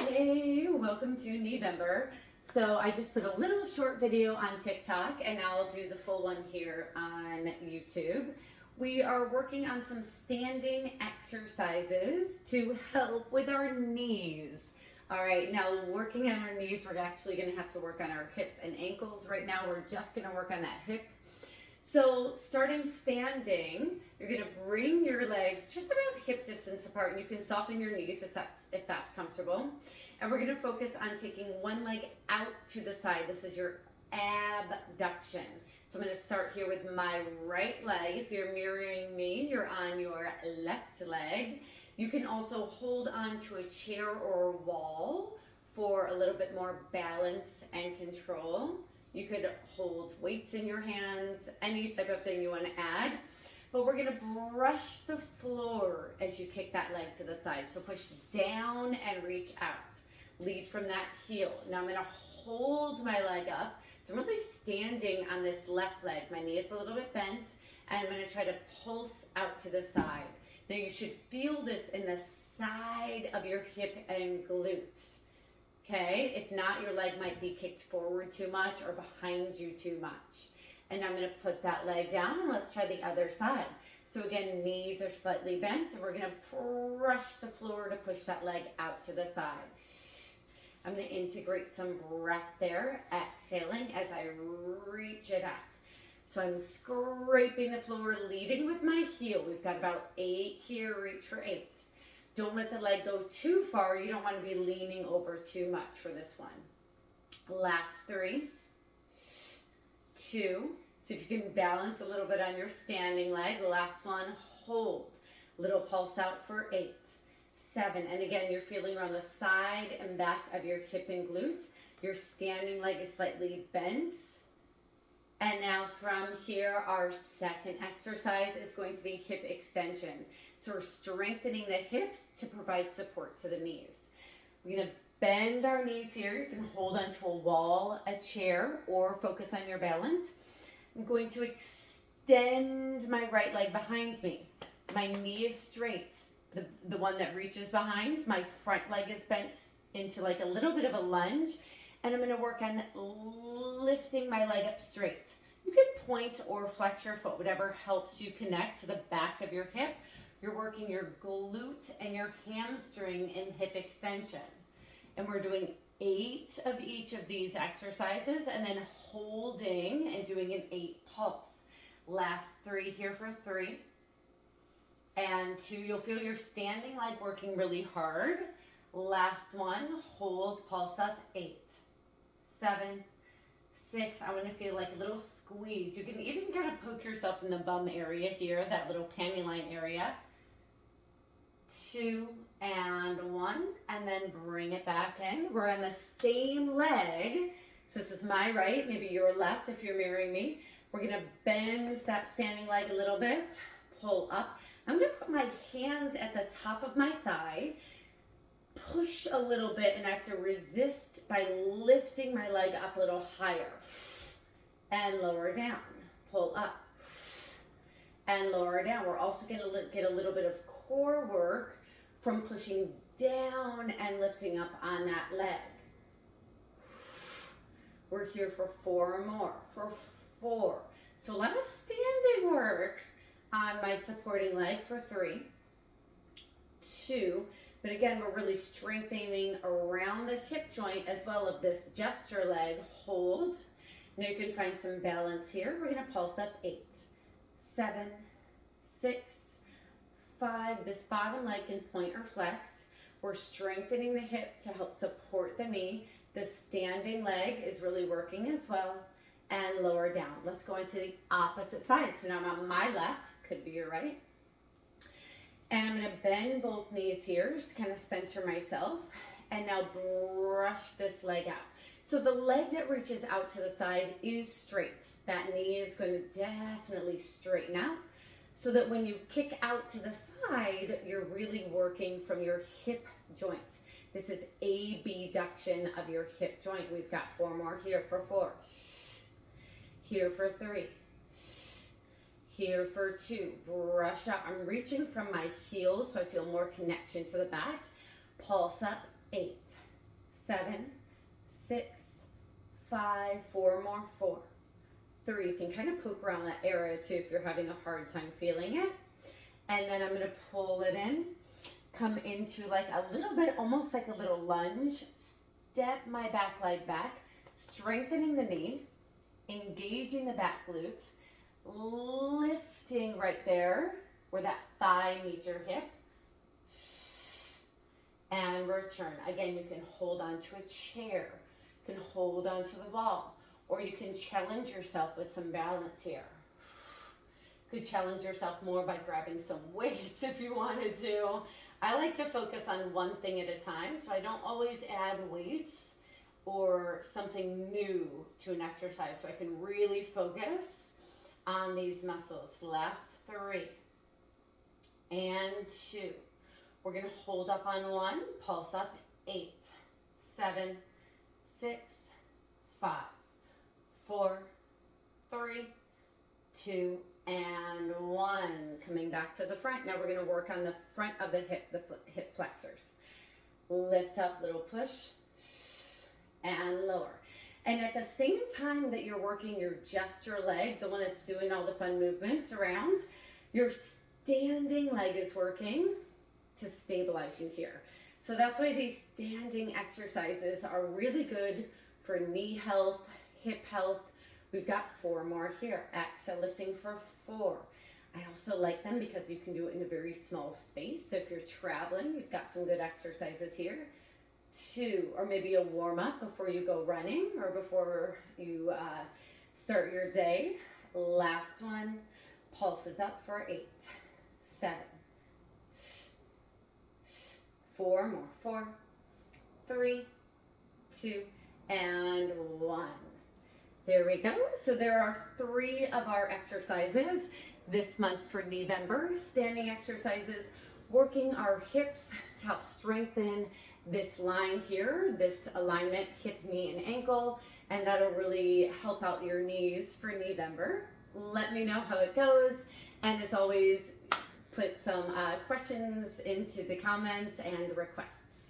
Hey, welcome to November. So I just put a little short video on TikTok and now I'll do the full one here on YouTube. We are working on some standing exercises to help with our knees. All right, now working on our knees, we're actually gonna have to work on our hips and ankles. Right now, we're just gonna work on that hip. So starting standing, you're gonna bring your legs just about hip distance apart, and you can soften your knees if that's comfortable. And we're gonna focus on taking one leg out to the side. This is your abduction. So I'm gonna start here with my right leg. If you're mirroring me, you're on your left leg. You can also hold on to a chair or a wall for a little bit more balance and control. You could hold weights in your hands, any type of thing you want to add. But we're going to brush the floor as you kick that leg to the side. So push down and reach out. Lead from that heel. Now I'm going to hold my leg up. So I'm really standing on this left leg. My knee is a little bit bent. And I'm going to try to pulse out to the side. Now you should feel this in the side of your hip and glute. Okay, if not, your leg might be kicked forward too much or behind you too much. And I'm gonna put that leg down and let's try the other side. So again, knees are slightly bent and we're gonna brush the floor to push that leg out to the side. I'm gonna integrate some breath there, exhaling as I reach it out. So I'm scraping the floor, leading with my heel. We've got about 8 here, reach for 8. Don't let the leg go too far. You don't want to be leaning over too much for this one. Last 3, 2. See if you can balance a little bit on your standing leg. Last one, hold. Little pulse out for 8, 7. And again, you're feeling around the side and back of your hip and glute. Your standing leg is slightly bent. And now from here, our second exercise is going to be hip extension. So we're strengthening the hips to provide support to the knees. We're gonna bend our knees here. You can hold onto a wall, a chair, or focus on your balance. I'm going to extend my right leg behind me. My knee is straight, the one that reaches behind. My front leg is bent into like a little bit of a lunge. And I'm gonna work on lifting my leg up straight. You can point or flex your foot, whatever helps you connect to the back of your hip. You're working your glute and your hamstring in hip extension. And we're doing 8 of each of these exercises and then holding and doing an 8 pulse. Last 3 here for 3. And 2, you'll feel your standing leg working really hard. Last one, hold, pulse up, 8, 7, 6. I want to feel like a little squeeze. You can even kind of poke yourself in the bum area here, that little panty line area. 2 and 1, and then bring it back in. We're on the same leg. So this is my right, maybe your left if you're mirroring me. We're going to bend that standing leg a little bit, pull up. I'm going to put my hands at the top of my thigh, push a little bit, and I have to resist by lifting my leg up a little higher and lower down. Pull up and lower down. We're also going to get a little bit of core work from pushing down and lifting up on that leg. We're here for 4 more, for 4. So a lot of standing work on my supporting leg for 3, 2. But again, we're really strengthening around the hip joint as well of this gesture leg. Hold. Now you can find some balance here. We're going to pulse up 8, 7, 6, 5. This bottom leg can point or flex. We're strengthening the hip to help support the knee. The standing leg is really working as well. And lower down. Let's go into the opposite side. So now I'm on my left, could be your right. And I'm gonna bend both knees here, just kind of center myself. And now brush this leg out. So the leg that reaches out to the side is straight. That knee is going to definitely straighten out so that when you kick out to the side, you're really working from your hip joint. This is abduction of your hip joint. We've got 4 more here for 4. Here for 3. Here for 2. Brush up. I'm reaching from my heels so I feel more connection to the back. Pulse up. 8, 7, 6, 5, 4 more, 4, 3. You can kind of poke around that area too if you're having a hard time feeling it. And then I'm going to pull it in, come into like a little bit, almost like a little lunge, step my back leg back, strengthening the knee, engaging the back glutes, lifting right there where that thigh meets your hip, and return. Again, you can hold on to a chair, you can hold on to the wall, or you can challenge yourself with some balance here. You could challenge yourself more by grabbing some weights if you wanted to. I like to focus on one thing at a time, so I don't always add weights or something new to an exercise, so I can really focus on these muscles. Last 3 and 2. We're gonna hold up on 1, pulse up, 8, 7, 6, 5, 4, 3, 2, and 1. Coming back to the front. Now we're gonna work on the front of the hip flexors. Lift up, little push, and lower. And at the same time that you're working your gesture leg, the one that's doing all the fun movements around, your standing leg is working to stabilize you here. So that's why these standing exercises are really good for knee health, hip health. We've got 4 more here. Exhale, lifting for 4. I also like them because you can do it in a very small space. So if you're traveling, you've got some good exercises here. 2, or maybe a warm up before you go running or before you start your day. Last one, pulses up for 8, 7, 4 more, 4, 3, 2, and 1. There we go. So there are 3 of our exercises this month for November. Standing exercises, working our hips to help strengthen this line here, this alignment, hip, knee, and ankle, and that'll really help out your knees for November. Let me know how it goes, and as always, put some questions into the comments and requests.